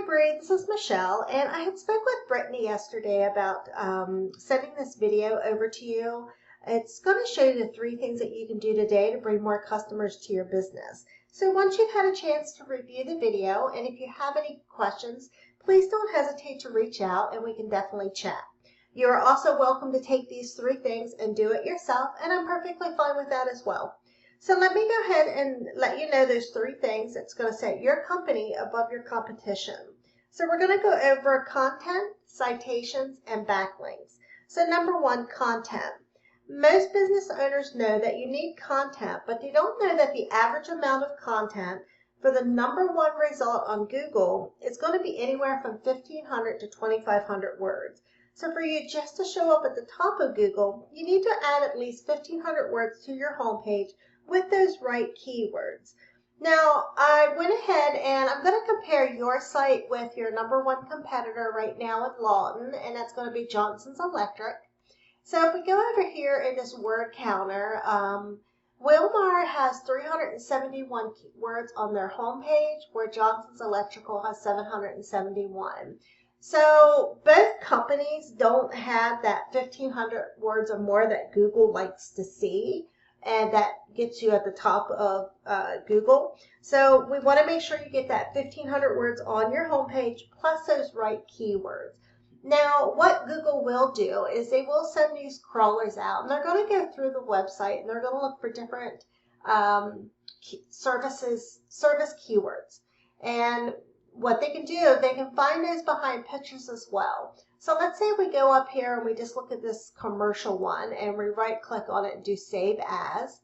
Hi Bree, this is Michelle, and I had spoke with Brittany yesterday about sending this video over to you. It's going to show you the 3 things that you can do today to bring more customers to your business. So once you've had a chance to review the video, and if you have any questions, please don't hesitate to reach out and we can definitely chat. You are also welcome to take these 3 things and do it yourself, and I'm perfectly fine with that as well. So let me go ahead and let you know those 3 things that's going to set your company above your competition. So we're going to go over content, citations, and backlinks. So number 1, content. Most business owners know that you need content, but they don't know that the average amount of content for the number 1 result on Google is going to be anywhere from 1,500 to 2,500 words. So for you just to show up at the top of Google, you need to add at least 1,500 words to your homepage with those right keywords. Now, I went ahead and I'm going to compare your site with your number 1 competitor right now with Lawton, and that's going to be Johnson's Electric. So if we go over here in this word counter, Willmar has 371 words on their homepage, where Johnson's Electrical has 771. So both companies don't have that 1,500 words or more that Google likes to see, and that gets you at the top of Google. So we want to make sure you get that 1,500 words on your homepage plus those right keywords. Now, what Google will do is they will send these crawlers out, and they're going to go through the website, and they're going to look for different service keywords. And what they can do, they can find those behind pictures as well. So let's say we go up here and we just look at this commercial one and we right click on it and do save as.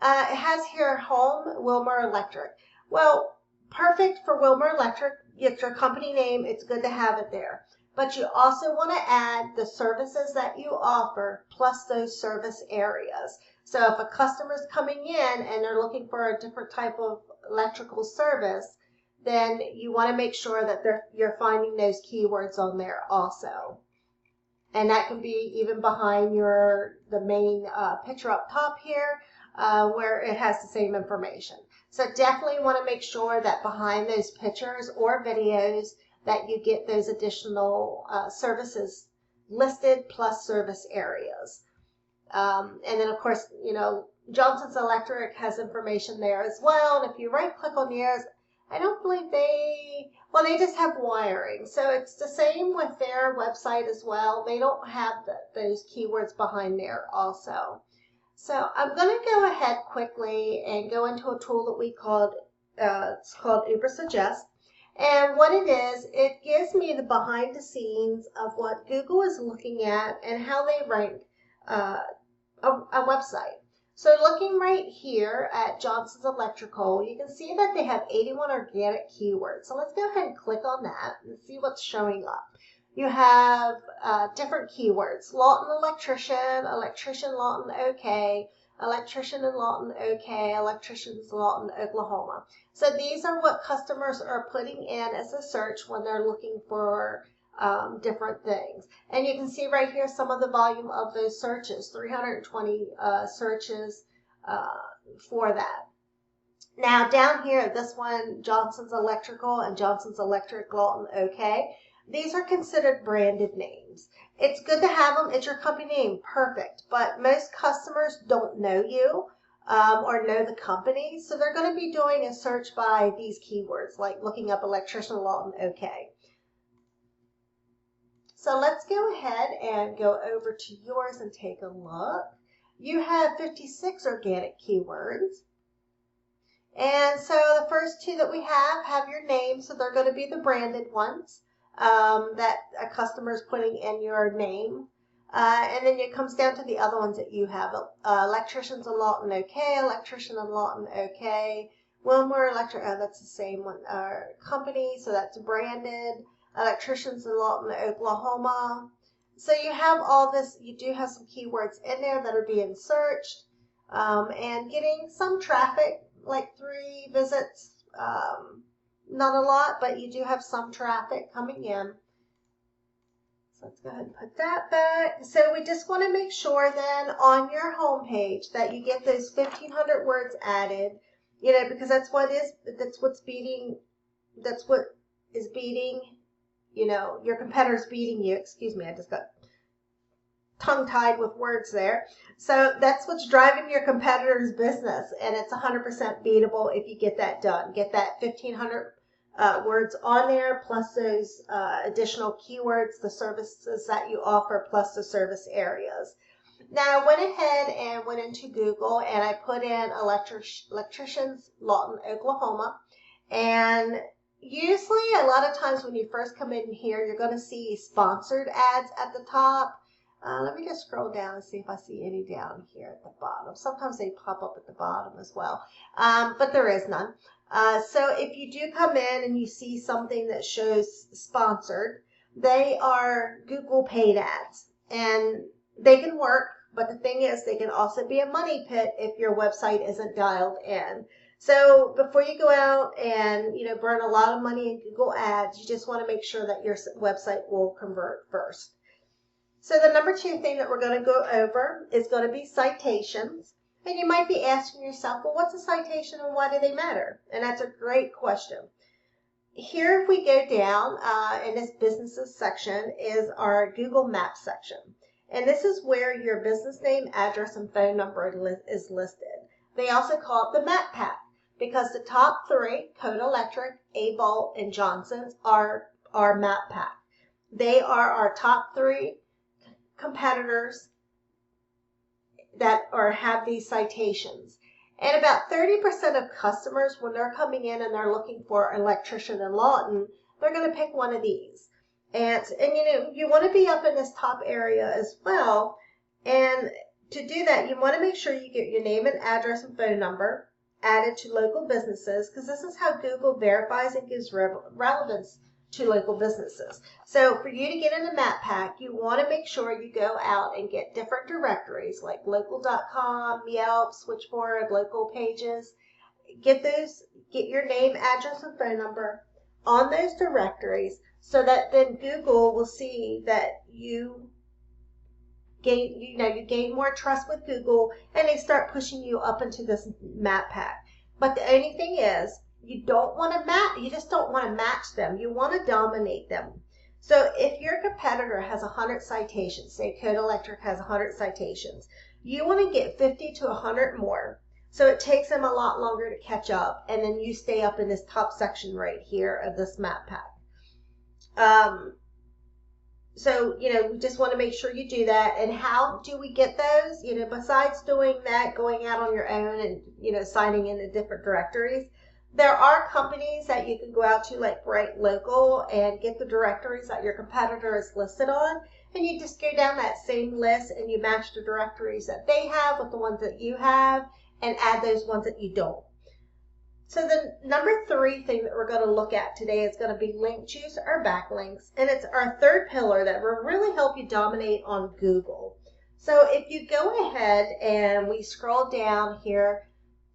It has here home Willmar Electric. Well, perfect for Willmar Electric. It's your company name. It's good to have it there. But you also want to add the services that you offer plus those service areas. So if a customer's coming in and they're looking for a different type of electrical service, then you want to make sure that you're finding those keywords on there also. And that can be even behind the main picture up top here where it has the same information. So definitely want to make sure that behind those pictures or videos that you get those additional services listed plus service areas. And then of course, you know, Johnson's Electric has information there as well. And if you right click on theirs, I don't believe they just have wiring. So it's the same with their website as well. They don't have those keywords behind there also. So I'm going to go ahead quickly and go into a tool that we called, it's called 𝙬𝙧𝙧𝙬𝙧. And what it is, it gives me the behind the scenes of what Google is looking at and how they rank a website. So looking right here at Johnson's Electrical, you can see that they have 81 organic keywords. So let's go ahead and click on that and see what's showing up. You have different keywords: Lawton Electrician, Electrician Lawton OK, Electrician in Lawton OK, Electricians Lawton, Oklahoma. So these are what customers are putting in as a search when they're looking for different things. And you can see right here some of the volume of those searches, 320 searches for that. Now down here, this one, Johnson's Electrical and Johnson's Electric Lawton OK, these are considered branded names. It's good to have them. It's your company name, perfect. But most customers don't know you or know the company, so they're going to be doing a search by these keywords, like looking up Electrician Lawton OK. So let's go ahead and go over to yours and take a look. You have 56 organic keywords. And so the first 2 that we have your name, so they're going to be the branded ones that a customer is putting in your name. And then it comes down to the other ones that you have. Electricians in Lawton OK, Electrician in Lawton OK, Willmar Electric, that's the same one, company, so that's branded. Electricians in Lawton, Oklahoma. So you have all this, you do have some keywords in there that are being searched and getting some traffic, like 3 visits, not a lot, but you do have some traffic coming in. So let's go ahead and put that back. So we just want to make sure then on your homepage that you get those 1,500 words added, you know, because that's what is beating, your competitor's beating you. Excuse me, I just got tongue-tied with words there. So that's what's driving your competitor's business, and it's 100% beatable if you get that done. Get that 1,500 words on there, plus those additional keywords, the services that you offer, plus the service areas. Now, I went ahead and went into Google, and I put in electricians, Lawton, Oklahoma, and usually a lot of times when you first come in here, you're going to see sponsored ads at the top. Let me just scroll down and see if I see any down here at the bottom. Sometimes they pop up at the bottom as well, but there is none. So if you do come in and you see something that shows sponsored, they are Google paid ads, and they can work, but the thing is they can also be a money pit if your website isn't dialed in. So before you go out and burn a lot of money in Google ads, you just want to make sure that your website will convert first. So the number 2 thing that we're going to go over is going to be citations. And you might be asking yourself, well, what's a citation and why do they matter? And that's a great question. Here, if we go down in this businesses section is our Google Maps section. And this is where your business name, address, and phone number is listed. They also call it the map pack because the top 3, Code Electric, 𝙬𝙧𝙧𝙬𝙧, and Johnson's, are our map pack. They are our top 3 competitors that have these citations. And about 30% of customers, when they're coming in and they're looking for an electrician in Lawton, they're going to pick one of these. And you want to be up in this top area as well. And to do that, you want to make sure you get your name and address and phone number added to local businesses, because this is how Google verifies and gives relevance to local businesses. So for you to get in the map pack, you want to make sure you go out and get different directories like local.com, Yelp, Switchboard, local pages. Get your name, address, and phone number on those directories so that then Google will see that you gain more trust with Google, and they start pushing you up into this map pack. But the only thing is, you just don't want to match them. You want to dominate them. So if your competitor has 100 citations, say Code Electric has 100 citations, you want to get 50 to 100 more. So it takes them a lot longer to catch up, and then you stay up in this top section right here of this map pack. So, we just want to make sure you do that. And how do we get those? Besides doing that, going out on your own and, signing into different directories, there are companies that you can go out to, like Bright Local, and get the directories that your competitor is listed on. And you just go down that same list and you match the directories that they have with the ones that you have and add those ones that you don't. So the number 3 thing that we're going to look at today is going to be link juice or backlinks. And it's our 3rd pillar that will really help you dominate on Google. So if you go ahead and we scroll down here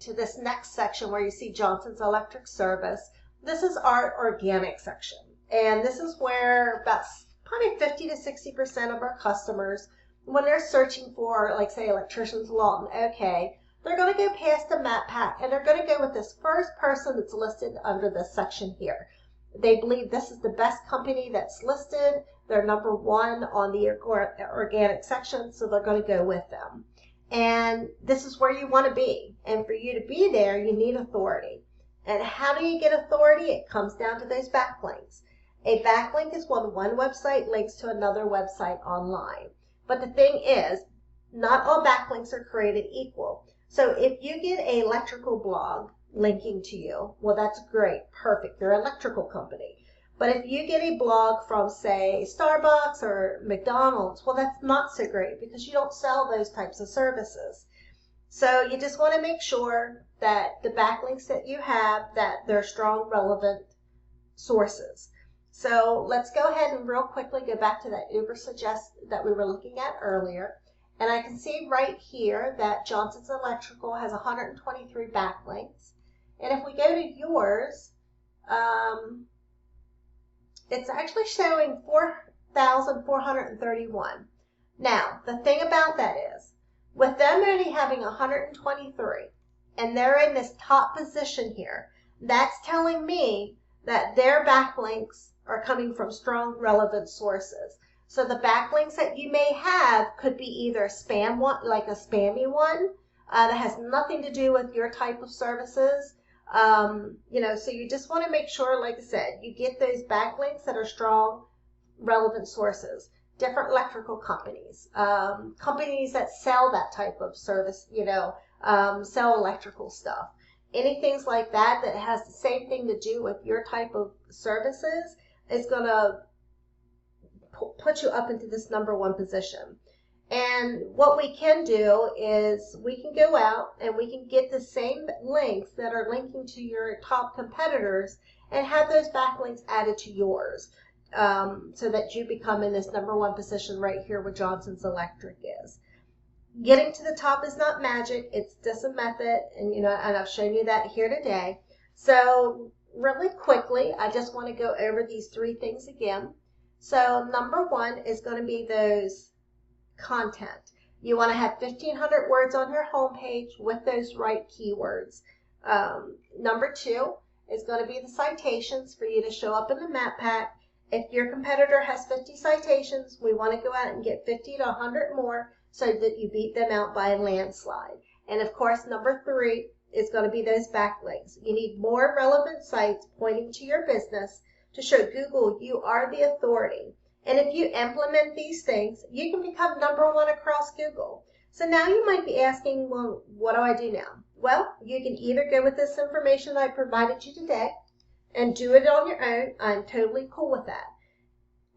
to this next section where you see Johnson's Electric Service, this is our organic section. And this is where about probably 50 to 60% of our customers, when they're searching for, like, say, electricians Lawton, okay, they're going to go past the map pack and they're going to go with this first person that's listed under this section here. They believe this is the best company that's listed. They're number 1 on the organic section, so they're going to go with them. And this is where you want to be. And for you to be there, you need authority. And how do you get authority? It comes down to those backlinks. A backlink is when one website links to another website online. But the thing is, not all backlinks are created equal. So if you get an electrical blog linking to you, well, that's great, perfect. You're an electrical company. But if you get a blog from, say, Starbucks or McDonald's, well, that's not so great because you don't sell those types of services. So you just want to make sure that the backlinks that you have, that they're strong, relevant sources. So let's go ahead and real quickly go back to that 𝙬𝙧𝙧𝙬𝙧 that we were looking at earlier. And I can see right here that Johnson's Electrical has 123 backlinks. And if we go to yours, it's actually showing 4,431. Now, the thing about that is, with them only having 123, and they're in this top position here, that's telling me that their backlinks are coming from strong relevant sources. So the backlinks that you may have could be either spam one, like a spammy one that has nothing to do with your type of services. So you just want to make sure, like I said, you get those backlinks that are strong, relevant sources. Different electrical companies, companies that sell that type of service, sell electrical stuff. Anything like that that has the same thing to do with your type of services is going to put you up into this #1 position. And what we can do is we can go out and we can get the same links that are linking to your top competitors and have those backlinks added to yours, so that you become in this #1 position right here where Johnson's Electric is. Getting to the top is not magic. It's just a method, and I've shown you that here today. So really quickly, I just want to go over these 3 things again. So #1 is going to be those content. You want to have 1,500 words on your homepage with those right keywords. #2 is going to be the citations for you to show up in the map pack. If your competitor has 50 citations, we want to go out and get 50 to 100 more so that you beat them out by a landslide. And of course, #3 is going to be those backlinks. You need more relevant sites pointing to your business to show Google you are the authority. And if you implement these things, you can become #1 across Google. So now you might be asking, well, what do I do now? Well, you can either go with this information I provided you today and do it on your own. I'm totally cool with that.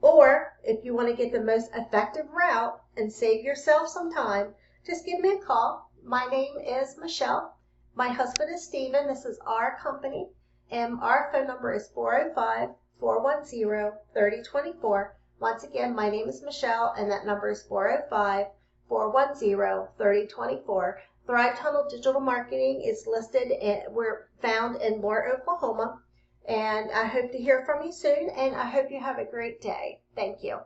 Or if you want to get the most effective route and save yourself some time, just give me a call. My name is Michelle. My husband is Stephen. This is our company, and our phone number is 405-410-3024. Once again, my name is Michelle, and that number is 405-410-3024. Thrive Tunnel Digital Marketing is listed, and we're found in Moore, Oklahoma. And I hope to hear from you soon, and I hope you have a great day. Thank you.